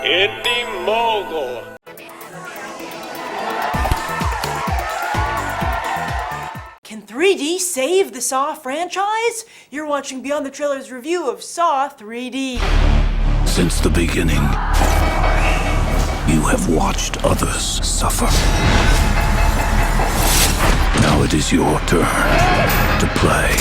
Indy Mogul. Can 3D save the Saw franchise? You're watching Beyond the Trailers review of Saw 3D. Since the beginning, you have watched others suffer. Now it is your turn to play.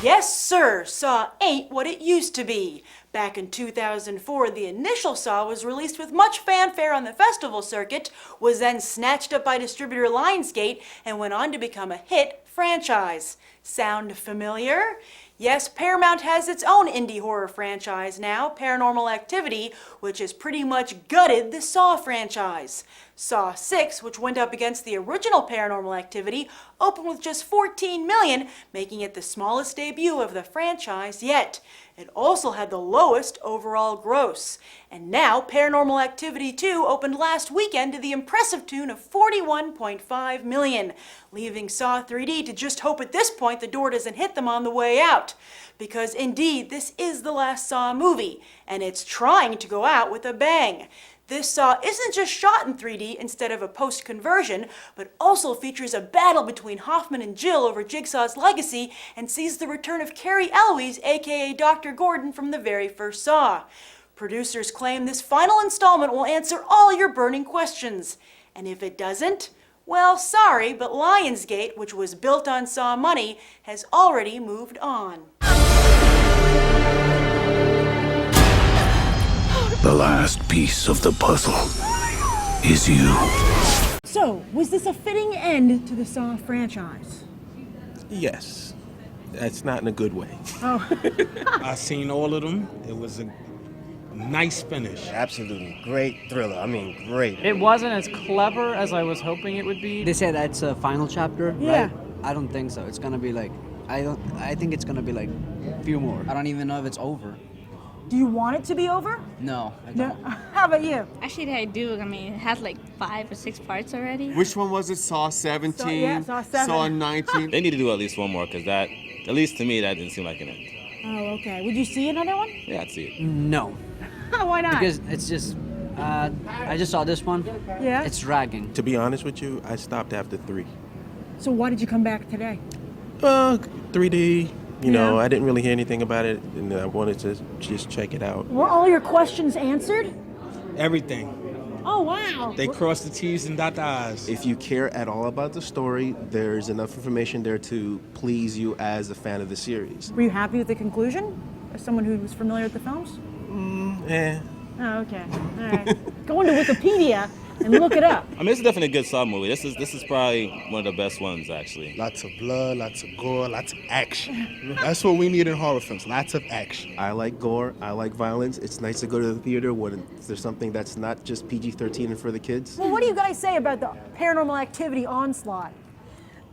Yes, sir, Saw ain't what it used to be. Back in 2004, the initial Saw was released with much fanfare on the festival circuit, was then snatched up by distributor Lionsgate, and went on to become a hit franchise. Sound familiar? Yes, Paramount has its own indie horror franchise now, Paranormal Activity, which has pretty much gutted the Saw franchise. Saw 6, which went up against the original Paranormal Activity, opened with just $14 million, making it the smallest debut of the franchise yet. It also had the lowest overall gross. And now Paranormal Activity 2 opened last weekend to the impressive tune of $41.5 million, leaving Saw 3D to just hope at this point the door doesn't hit them on the way out. Because indeed, this is the last Saw movie, and it's trying to go out with a bang. This Saw isn't just shot in 3D instead of a post-conversion, but also features a battle between Hoffman and Jill over Jigsaw's legacy and sees the return of Carrie Eloise, aka Dr. Gordon, from the very first Saw. Producers claim this final installment will answer all your burning questions. And if it doesn't, well, sorry, but Lionsgate, which was built on Saw money, has already moved on. The last piece of the puzzle is you. So, was this a fitting end to the Saw franchise? Yes. That's not in a good way. Oh. I've seen all of them. It was a nice finish. Absolutely. Great thriller. I mean, great. It wasn't as clever as I was hoping it would be. They said that's a final chapter, Yeah. right? I don't think so. It's gonna be like, I think it's gonna be like a few more. I don't even know if it's over. Do you want it to be over? No, I No. don't. How about you? Actually, I do. I mean, it has like 5 or 6 parts already. Which one was it? Saw 17? Saw 7. Saw 19? They need to do at least one more, because that, at least to me, that didn't seem like an end. Oh, okay. Would you see another one? Yeah, I'd see it. No, Why not? because it's just, I just saw this one. Yeah? It's dragging. To be honest with you, I stopped after 3. So why did you come back today? 3D, you know, Yeah. I didn't really hear anything about it, and I wanted to just check it out. Were all your questions answered? Everything. Oh, wow. They crossed the T's and dot the I's. If you care at all about the story, there's enough information there to please you as a fan of the series. Were you happy with the conclusion? As someone who was familiar with the films? Oh, okay. All right. Go into Wikipedia and look it up. I mean, it's definitely a good Saw movie. This is probably one of the best ones, actually. Lots of blood, lots of gore, lots of action. That's what we need in horror films, lots of action. I like gore, I like violence. It's nice to go to the theater when there's something that's not just PG-13 and for the kids. Well, what do you guys say about the Paranormal Activity onslaught?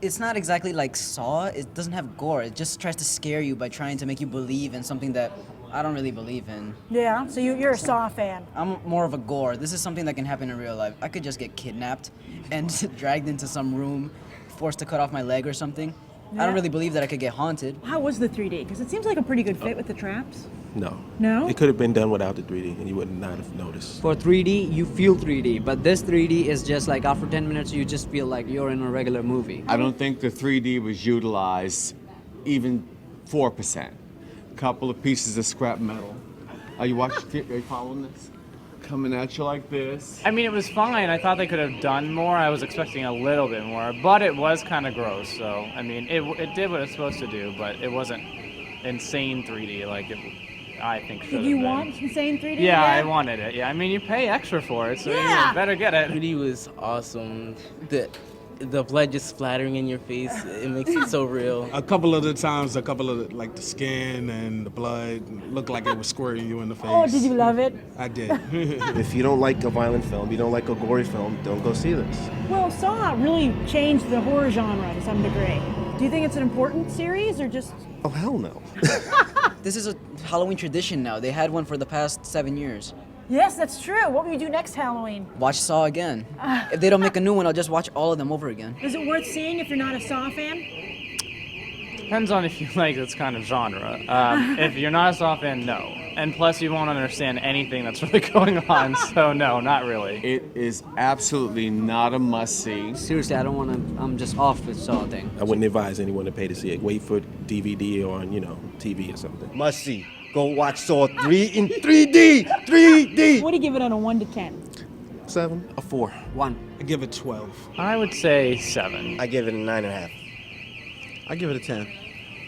It's not exactly like Saw. It doesn't have gore. It just tries to scare you by trying to make you believe in something that I don't really believe in. Yeah, so you're a Saw fan. I'm more of a gore. This is something that can happen in real life. I could just get kidnapped and dragged into some room, forced to cut off my leg or something. I don't really believe that I could get haunted. How was the 3D? Because it seems like a pretty good fit with the traps. No. No? It could have been done without the 3D, and you would not have noticed. For 3D, you feel 3D, but this 3D is just like after 10 minutes, you just feel like you're in a regular movie. I don't think the 3D was utilized even 4%. Couple of pieces of scrap metal. Are you following this? Coming at you like this. I mean, it was fine. I thought they could have done more. I was expecting a little bit more, but it was kind of gross. So, I mean, it did what it's supposed to do, but it wasn't insane 3D like it, I think, should have been. Did you want insane 3D? Yeah, I wanted it. Yeah, I mean, you pay extra for it, so you better get it. 3D was awesome. The blood just splattering in your face, it makes it so real. A couple of the times, like the skin and the blood looked like it was squirting you in the face. Oh, did you love it? I did. If you don't like a violent film, you don't like a gory film, don't go see this. Well, Saw really changed the horror genre to some degree. Do you think it's an important series or just... Oh, hell no. This is a Halloween tradition now. They had one for the past 7 years. Yes, that's true. What will you do next Halloween? Watch Saw again. If they don't make a new one, I'll just watch all of them over again. Is it worth seeing if you're not a Saw fan? Depends on if you like this kind of genre. If you're not a Saw fan, no. And plus, you won't understand anything that's really going on, so no, not really. It is absolutely not a must-see. Seriously, I don't want to. I'm just off with Saw thing. I wouldn't advise anyone to pay to see it. Wait for DVD or on, TV or something. Must see. Go watch Saw 3 in 3D. 3D. What do you give it on a 1 to 10? 7. A 4. 1. I give it 12. I would say 7. I give it a 9.5. I give it a 10.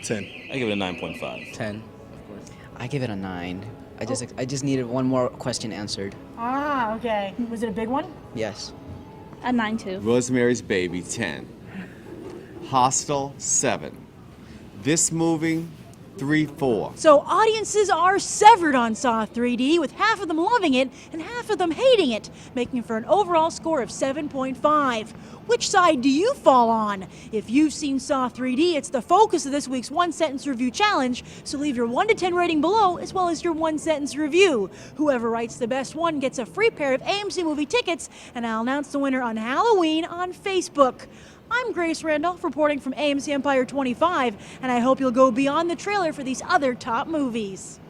10. I give it a 9.5. 10. I give it a 9. I just needed one more question answered. Ah, okay. Was it a big one? Yes. A 9 too. Rosemary's Baby, 10. Hostel, 7. This movie, 3-4. So audiences are severed on Saw 3D, with half of them loving it and half of them hating it, making for an overall score of 7.5. Which side do you fall on? If you've seen Saw 3D, it's the focus of this week's one-sentence review challenge, so leave your 1 to 10 rating below as well as your one-sentence review. Whoever writes the best one gets a free pair of AMC movie tickets, and I'll announce the winner on Halloween on Facebook. I'm Grace Randolph, reporting from AMC Empire 25, and I hope you'll go beyond the trailer for these other top movies.